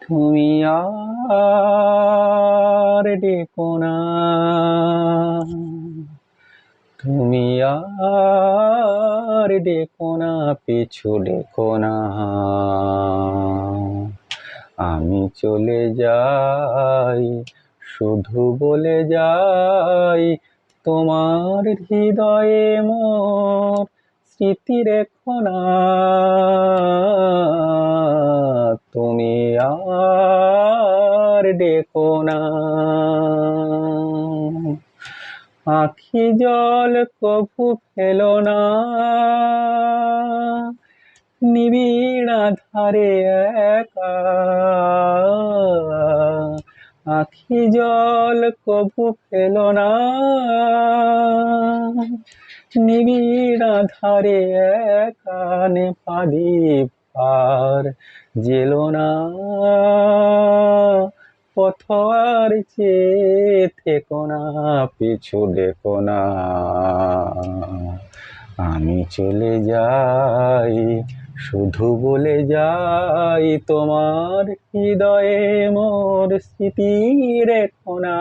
তুমি আর ডেকো না, তুমি আর ডেকো না, পিছু ডেকো না। আমি চলে যাই, শুধু বলে যাই, তোমার হৃদয়ে মোর স্মৃতি রেখো না। তুমি আর ডেকো না। আখি জল কভু ফেলো না, নিবিড় আঁধারে একা। আখি জল কভু ফেলো না, নিবিড় আঁধারে একা। নেপাদীপ আর জেলো না, পথর চেয়ে থেকো না, পিছু ডেকো না। আমি চলে যাই, শুধু বলে যাই, তোমার হৃদয়ে মোর স্মৃতি রেখো না।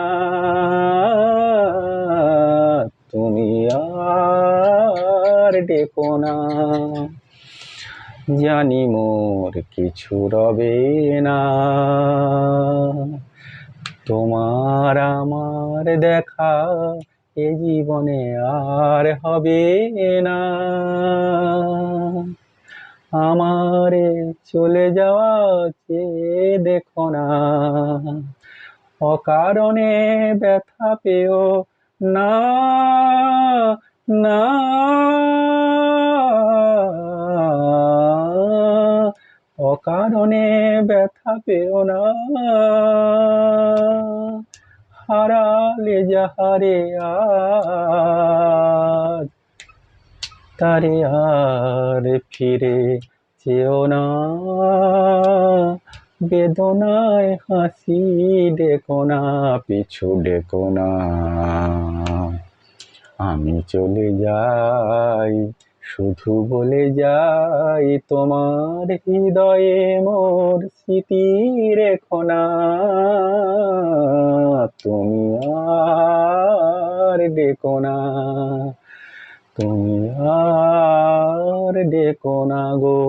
তুমি আর ডেকো না। জানি মোর কিছু রবে না, তোমার আমার দেখা এ জীবনে আর হবে না। আমারে চলে যাওয়া চেয়ে দেখো না, অকারণে ব্যথা পেও না, না। অকারণে ব্যথা পেও না, হারালে যাহারে আজ, তারে আর ফিরে চেও না। বেদনায় হাসি ডেকো না, পিছু ডেকো না। আমি চলে যাই, শুধু বলে যাই, তোমার হৃদয়ে মোর স্মৃতি রেখো না। তুমি আর ডেকো না, তুমি আর ডেকো না গো।